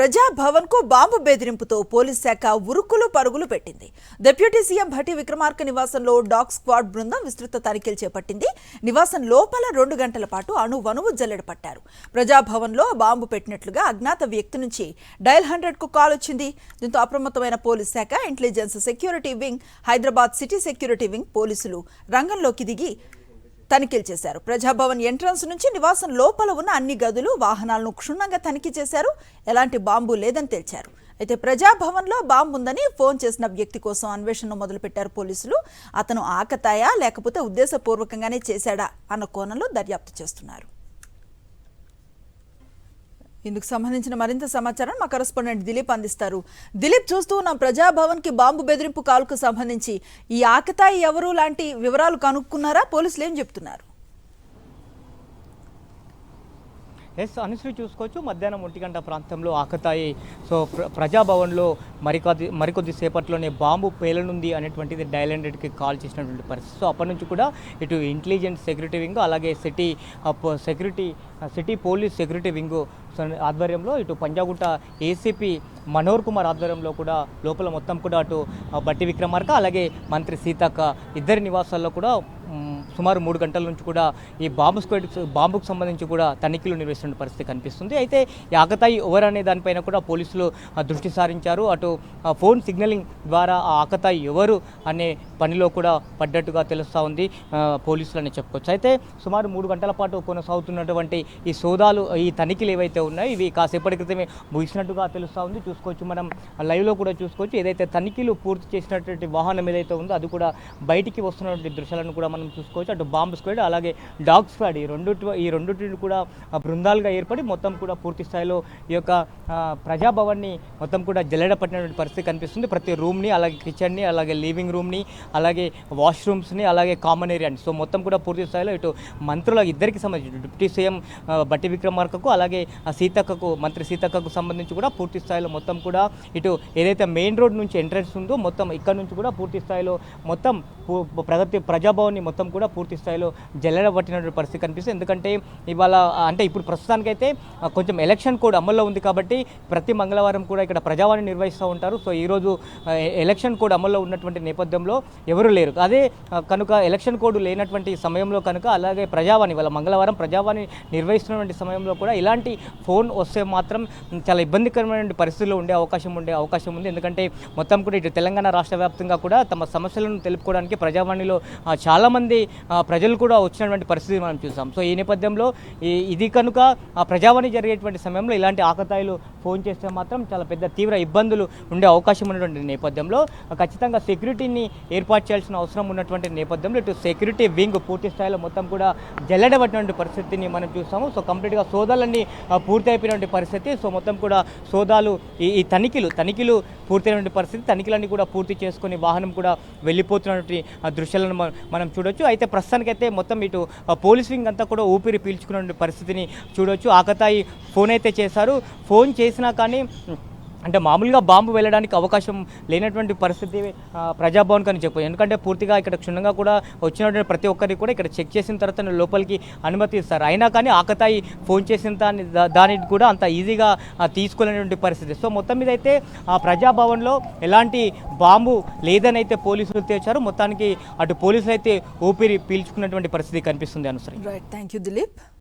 ప్రజాభవన్ కు bomb బెదిరింపుతో police శాఖ ఉరుకులు పరుగులు పెట్టింది. డిప్యూటీ సీఎం భట్టి విక్రమార్క నివాసంలో డాగ్ స్క్వాడ్ బృందం విస్తృత తనిఖీలు చేపట్టింది. నివాసం లోపల 2 గంటల పాటు అణువణువు జల్లెడ పట్టారు. ప్రజాభవన్ లో బాంబు పెట్టినట్లుగా అజ్ఞాత వ్యక్తి నుంచి డయల్ 100 కు కాల్ వచ్చింది. దీంతో అప్రమత్తమైన పోలీస్ శాఖ, intelligence security wing, Hyderabad city security wing పోలీసులు రంగంలోకి దిగి తనిఖీలు చేశారు. ప్రజాభవన్ ఎంట్రన్స్ నుంచి నివాసం లోపల ఉన్న అన్ని గదులు, వాహనాలను క్షుణ్ణంగా తనిఖీ చేశారు. ఎలాంటి బాంబు లేదని తేల్చారు. అయితే ప్రజాభవన్లో బాంబు ఉందని ఫోన్ చేసిన వ్యక్తి కోసం అన్వేషణ మొదలుపెట్టారు పోలీసులు. అతను ఆకతాయా లేకపోతే ఉద్దేశపూర్వకంగానే చేశాడా అన్న కోణంలో దర్యాప్తు చేస్తున్నారు. ఇందుకు సంబంధించిన మరింత సమాచారం మా కరెస్పాండెంట్ దిలీప్ అందిస్తారు. దిలీప్, చూస్తూ ఉన్నాం ప్రజాభవన్ కి బాంబు బెదిరింపు కాల్కు సంబంధించి ఈ ఆకతాయి ఎవరు లాంటి వివరాలు కనుక్కున్నారా? పోలీసులు ఏం చెప్తున్నారు? అనుశ్రీ చూసుకోవచ్చు, మధ్యాహ్నం 1 గంట ప్రాంతంలో ఆకతాయి ప్రజాభవన్లో మరికొద్ది సేపట్లోనే బాంబు పేలనుంది అనేటువంటిది డయల్ 100కి కాల్ చేసినటువంటి పరిస్థితి. అప్పటి నుంచి కూడా ఇటు ఇంటెలిజెన్స్ సెక్యూరిటీ వింగ్, అలాగే సిటీ పోలీస్ సెక్యూరిటీ వింగ్ ఆధ్వర్యంలో, ఇటు పంజాగుట్ట ఏసీపీ మనోహర్ కుమార్ ఆధ్వర్యంలో కూడా లోపల మొత్తం కూడా అటు భట్టి విక్రమార్క అలాగే మంత్రి సీతక్క ఇద్దరి నివాసాల్లో కూడా సుమారు 3 గంటల నుంచి కూడా ఈ బాంబుకు సంబంధించి కూడా తనిఖీలు నిర్వహిస్తున్న పరిస్థితి కనిపిస్తుంది. అయితే ఈ ఆకతాయి ఎవరు అనే దానిపైన కూడా పోలీసులు దృష్టి సారించారు. అటు ఫోన్ సిగ్నలింగ్ ద్వారా ఆ ఆకతాయి ఎవరు అనే పనిలో కూడా పడ్డట్టుగా తెలుస్తూ ఉంది పోలీసులు అని చెప్పుకోవచ్చు. అయితే సుమారు 3 గంటల పాటు కొనసాగుతున్నటువంటి ఈ సోదాలు, ఈ తనిఖీలు ఏవైతే ఉన్నాయో ఇవి కాసేపటి క్రితమే ముగిసినట్టుగా తెలుస్తూ ఉంది. చూసుకోవచ్చు, మనం లైవ్లో కూడా చూసుకోవచ్చు. ఏదైతే తనిఖీలు పూర్తి చేసినటువంటి వాహనం ఏదైతే ఉందో అది కూడా బయటికి వస్తున్నటువంటి దృశ్యాలను కూడా మనం చూసుకోవచ్చు. అటు బాంబ్ స్క్వాడ్ అలాగే డాగ్ స్క్వాడ్ ఈ రెండింటిని కూడా బృందాలుగా ఏర్పడి మొత్తం కూడా పూర్తి స్థాయిలో ఈ యొక్క ప్రజాభవన్ని మొత్తం కూడా జల్లెడ పట్టినటువంటి పరిస్థితి కనిపిస్తుంది. ప్రతి రూమ్ని, అలాగే కిచెన్ని, అలాగే లివింగ్ రూమ్ని, అలాగే వాష్రూమ్స్ని, అలాగే కామన్ ఏరియాని మొత్తం కూడా పూర్తి స్థాయిలో ఇటు మంత్రుల ఇద్దరికి సంబంధించి డిప్యూటీ సీఎం భట్టి విక్రమార్కకు అలాగే మంత్రి సీతక్కకు సంబంధించి కూడా పూర్తి స్థాయిలో మొత్తం కూడా ఇటు ఏదైతే మెయిన్ రోడ్ నుంచి ఎంట్రన్స్ ఉందో మొత్తం ఇక్కడ నుంచి కూడా పూర్తి స్థాయిలో మొత్తం ప్రజాభవన్ని మొత్తం కూడా పూర్తి స్థాయిలో జల్లెడ పట్టినటువంటి పరిస్థితి కనిపిస్తుంది. ఎందుకంటే ఇవాళ అంటే ఇప్పుడు ప్రస్తుతానికైతే కొంచెం ఎలక్షన్ కోడ్ అమల్లో ఉంది కాబట్టి ప్రతి మంగళవారం కూడా ఇక్కడ ప్రజావాణి నిర్వహిస్తూ ఉంటారు. సో ఈరోజు ఎలక్షన్ కోడ్ అమల్లో ఉన్నటువంటి నేపథ్యంలో ఎవరు లేరు. అదే కనుక ఎలక్షన్ కోడ్ లేనటువంటి సమయంలో కనుక అలాగే ప్రజావాణి వాళ్ళ మంగళవారం ప్రజావాణి నిర్వహిస్తున్నటువంటి సమయంలో కూడా ఇలాంటి ఫోన్ వస్తే మాత్రం చాలా ఇబ్బందికరమైన పరిస్థితుల్లో ఉండే అవకాశం ఉంది. ఎందుకంటే మొత్తం కూడా ఇటు తెలంగాణ రాష్ట్ర వ్యాప్తంగా కూడా తమ సమస్యలను తెలుపుకోవడానికి ప్రజావాణిలో చాలామంది ప్రజలు కూడా వచ్చినటువంటి పరిస్థితి మనం చూసాం. సో ఈ నేపథ్యంలో ఇది కనుక ప్రజావాణి జరిగేటువంటి సమయంలో ఇలాంటి ఆకతాయిలు ఫోన్ చేస్తే మాత్రం చాలా పెద్ద తీవ్ర ఇబ్బందులు ఉండే అవకాశం ఉన్నటువంటి నేపథ్యంలో ఖచ్చితంగా సెక్యూరిటీని ఏర్పాటు చేయాల్సిన అవసరం ఉన్నటువంటి నేపథ్యంలో ఇటు సెక్యూరిటీ వింగ్ పూర్తి స్థాయిలో మొత్తం కూడా జల్లెడబట్టినటువంటి పరిస్థితిని మనం చూస్తాము. సో కంప్లీట్గా సోదాలన్నీ పూర్తి అయిపోయినటువంటి పరిస్థితి. సో మొత్తం కూడా సోదాలు ఈ తనిఖీలు పూర్తయినటువంటి పరిస్థితి. తనిఖీలన్నీ కూడా పూర్తి చేసుకొని వాహనం కూడా వెళ్ళిపోతున్నటువంటి దృశ్యాలను మనం చూడొచ్చు. అయితే ప్రస్తుతానికైతే మొత్తం ఇటు పోలీస్ వింగ్ అంతా కూడా ఊపిరి పీల్చుకున్న పరిస్థితిని చూడొచ్చు. ఆకతాయి ఫోన్ అయితే చేశారు. ఫోన్ చేసినా కానీ అంటే మామూలుగా బాంబు వెళ్ళడానికి అవకాశం లేనటువంటి పరిస్థితి ప్రజాభవన్ అని చెప్పారు. ఎందుకంటే పూర్తిగా ఇక్కడ క్షుణ్ణంగా కూడా వచ్చినటువంటి ప్రతి ఒక్కరికి కూడా ఇక్కడ చెక్ చేసిన తర్వాత లోపలికి అనుమతి ఇస్తారు. అయినా కానీ ఆకతాయి ఫోన్ చేసిన దానికి కూడా అంత ఈజీగా తీసుకోలేనటువంటి పరిస్థితి. సో మొత్తం మీద అయితే ఆ ప్రజాభవన్లో ఎలాంటి బాంబు లేదని అయితే పోలీసులు తెచ్చారు. మొత్తానికి అటు పోలీసులు అయితే ఊపిరి పీల్చుకున్నటువంటి పరిస్థితి కనిపిస్తుంది. అనుసరి. Right, thank you Dilip.